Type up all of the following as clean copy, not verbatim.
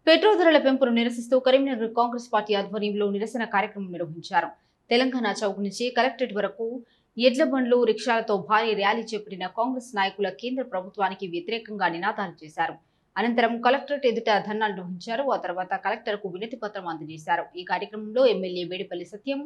Petrol ధరల పెంపును నిరసిస్తూ Karimnagar Congress party ఆధ్వర్యంలో నిరసన కార్యక్రమం నిర్వహించారు. తెలంగాణ చౌక్ నుంచి కలెక్టరేట్ వరకు ఎడ్ల బండ్లు, రిక్షాలతో భారీ ర్యాలీ చేపట్టిన కాంగ్రెస్ నాయకుల కేంద్ర ప్రభుత్వానికి వ్యతిరేకంగా నినాదాలు చేశారు. అనంతరం కలెక్టరేట్ ఎదుట ధర్నాలు నిర్వహించారు. ఆ తర్వాత కలెక్టర్ కు వినతి పత్రం అందజేశారు. ఈ కార్యక్రమంలో ఎమ్మెల్యే మేడిపల్లి సత్యం,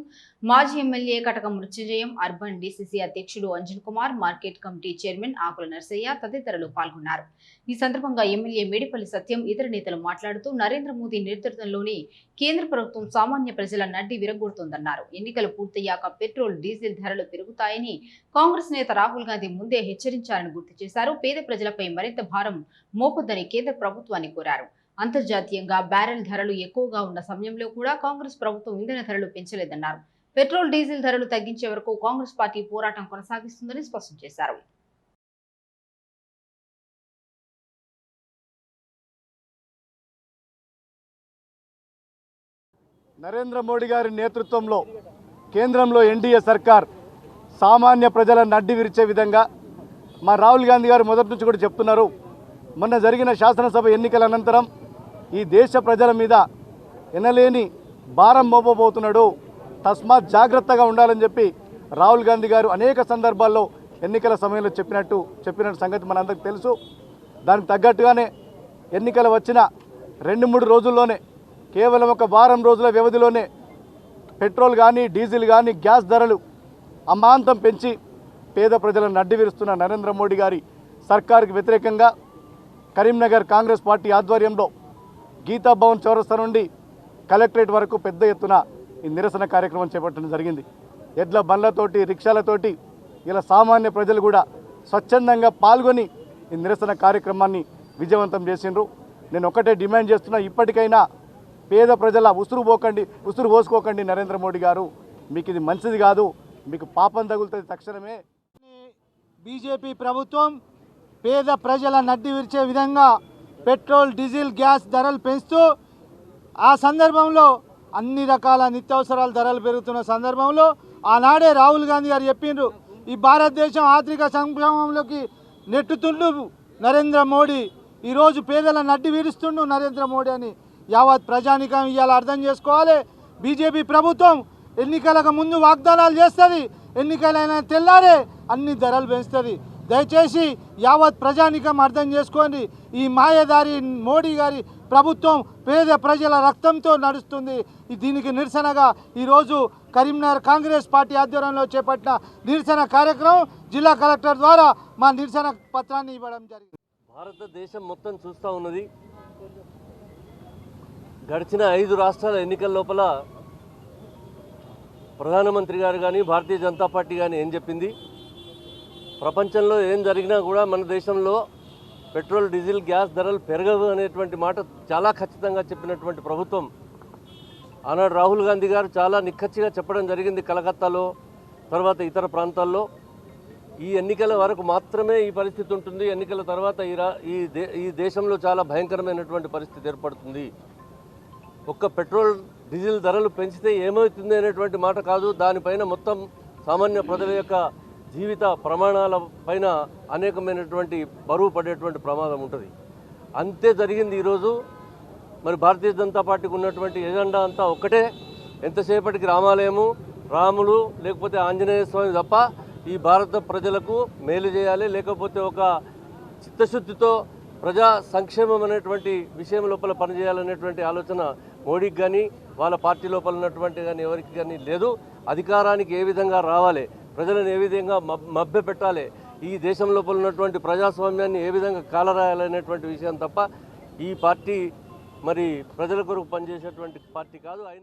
మాజీ ఎమ్మెల్యే కటక మృత్యుంజయం, అర్బన్ డీసీసీ అధ్యక్షుడు Anjan Kumar, market committee chairman Akula Narsaiah తదితరులు పాల్గొన్నారు. ఈ సందర్భంగా ఎమ్మెల్యే మేడిపల్లి సత్యం ఇతర నేతలు మాట్లాడుతూ నరేంద్ర మోదీ నేతృత్వంలోని కేంద్ర ప్రభుత్వం సామాన్య ప్రజల నడ్డి విరగొడుతోందన్నారు. ఎన్నికలు పూర్తయ్యాక పెట్రోల్, డీజిల్ ధరలు పెరుగుతాయని కాంగ్రెస్ నేత రాహుల్ గాంధీ ముందే హెచ్చరించారని గుర్తు చేశారు. పేద ప్రజలపై మరింత భారం మోపొద్దని కేంద్ర ప్రభుత్వాన్ని కోరారు. అంతర్జాతీయంగా బ్యారెల్ ధరలు ఎక్కువగా ఉన్న సమయంలో కూడా కాంగ్రెస్ ప్రభుత్వం ఇంధన ధరలు పెంచలేదన్నారు. పెట్రోల్, డీజిల్ ధరలు తగ్గించే వరకు కాంగ్రెస్ పార్టీ పోరాటం కొనసాగిస్తుందని స్పష్టం చేశారు. నరేంద్ర మోడీ గారి నేతృత్వంలో కేంద్రంలో ఎన్డీఏ సర్కార్ సామాన్య ప్రజల నడ్డి విరిచే విధంగా మా రాహుల్ గాంధీ గారు మొదటి నుంచి కూడా చెప్తున్నారు. మొన్న జరిగిన శాసనసభ ఎన్నికల అనంతరం ఈ దేశ ప్రజల మీద ఎనలేని భారం మోపబోతున్నాడు, తస్మాత్ జాగ్రత్తగా ఉండాలని చెప్పి రాహుల్ గాంధీ గారు అనేక సందర్భాల్లో ఎన్నికల సమయంలో చెప్పిన సంగతి మనందరికీ తెలుసు. దానికి తగ్గట్టుగానే ఎన్నికలు వచ్చిన 2-3 రోజుల్లోనే కేవలం ఒక వారం రోజుల వ్యవధిలోనే పెట్రోల్ కానీ, డీజిల్ కానీ, గ్యాస్ ధరలు అమాంతం పెంచి పేద ప్రజలను నడ్డి విరుస్తున్న నరేంద్ర మోడీ గారి సర్కారుకి వ్యతిరేకంగా కరీంనగర్ కాంగ్రెస్ పార్టీ ఆధ్వర్యంలో గీతా భవన్ చౌరస్తా నుండి కలెక్టరేట్ వరకు పెద్ద ఎత్తున ఈ నిరసన కార్యక్రమం చేపట్టడం జరిగింది. ఎడ్ల బండ్లతోటి, రిక్షాలతోటి ఇలా సామాన్య ప్రజలు కూడా స్వచ్ఛందంగా పాల్గొని ఈ నిరసన కార్యక్రమాన్ని విజయవంతం చేసిండ్రు. నేను ఒకటే డిమాండ్ చేస్తున్నా, ఇప్పటికైనా పేద ప్రజల ఉసురు పోసుకోకండి. నరేంద్ర మోడీ గారు, మీకు ఇది మంచిది కాదు, మీకు పాపం తగులుతుంది. తక్షణమే బీజేపీ ప్రభుత్వం పేద ప్రజల నడ్డి విరిచే విధంగా పెట్రోల్, డీజిల్, గ్యాస్ ధరలు పెంచుతూ ఆ సందర్భంలో అన్ని రకాల నిత్యావసరాల ధరలు పెరుగుతున్న సందర్భంలో ఆనాడే రాహుల్ గాంధీ గారు చెప్పిండ్రు, ఈ భారతదేశం ఆర్థిక సంక్షోభంలోకి నెట్టుతుండు నరేంద్ర మోడీ, ఈరోజు పేదల నడ్డి విరుస్తుండు నరేంద్ర మోడీ అని యావత్ ప్రజానికం ఇవాళ అర్థం చేసుకోవాలి. బీజేపీ ప్రభుత్వం ఎన్నికలకు ముందు వాగ్దానాలు చేస్తుంది, ఎన్నికలైన తెల్లారే అన్ని ధరలు పెంచుతుంది. దయచేసి యావత్ ప్రజానికం అర్థం చేసుకోండి, ఈ మాయదారి మోడీ గారి ప్రభుత్వం పేద ప్రజల రక్తంతో నడుస్తుంది. దీనికి నిరసనగా ఈరోజు కరీంనగర్ కాంగ్రెస్ పార్టీ ఆధ్వర్యంలో చేపట్టిన నిరసన కార్యక్రమం జిల్లా కలెక్టర్ ద్వారా మా నిరసన పత్రాన్ని ఇవ్వడం జరిగింది. భారతదేశం మొత్తం చూస్తూ ఉన్నది. గడిచిన 5 రాష్ట్రాల ఎన్నికల లోపల ప్రధానమంత్రి గారు కానీ, భారతీయ జనతా పార్టీ కానీ ఏం చెప్పింది, ప్రపంచంలో ఏం జరిగినా కూడా మన దేశంలో పెట్రోల్, డీజిల్, గ్యాస్ ధరలు పెరగవు అనేటువంటి మాట చాలా ఖచ్చితంగా చెప్పినటువంటి ప్రభుత్వం. ఆనాడు రాహుల్ గాంధీ గారు చాలా నిక్కచ్చిగా చెప్పడం జరిగింది కలకత్తాలో, తర్వాత ఇతర ప్రాంతాల్లో. ఈ ఎన్నికల వరకు మాత్రమే ఈ పరిస్థితి ఉంటుంది, ఎన్నికల తర్వాత ఈ దేశంలో చాలా భయంకరమైనటువంటి పరిస్థితి ఏర్పడుతుంది. ఒక్క పెట్రోల్, డీజిల్ ధరలు పెంచితే ఏమవుతుంది అనేటువంటి మాట కాదు, దానిపైన మొత్తం సామాన్య ప్రజల యొక్క జీవిత ప్రమాణాల పైన అనేకమైనటువంటి బరువు పడేటువంటి ప్రమాదం ఉంటుంది. అంతే జరిగింది ఈరోజు. మరి భారతీయ జనతా పార్టీకి ఉన్నటువంటి ఎజెండా అంతా ఒక్కటే, ఎంతసేపటికి రామాలయము, రాములు లేకపోతే ఆంజనేయ స్వామి తప్ప ఈ భారత ప్రజలకు మేలు చేయాలి, లేకపోతే ఒక చిత్తశుద్ధితో ప్రజా సంక్షేమం అనేటువంటి విషయం లోపల పనిచేయాలనేటువంటి ఆలోచన మోడీకి కానీ, వాళ్ళ పార్టీ లోపల ఉన్నటువంటి కానీ ఎవరికి కానీ లేదు. అధికారానికి ఏ విధంగా రావాలి, ప్రజలను ఏ విధంగా మభ్య పెట్టాలి, ఈ దేశం లోపల ఉన్నటువంటి ప్రజాస్వామ్యాన్ని ఏ విధంగా కాలరాయాలనేటువంటి విషయం తప్ప ఈ పార్టీ మరి ప్రజల కొరకు పనిచేసేటువంటి పార్టీ కాదు. అయినా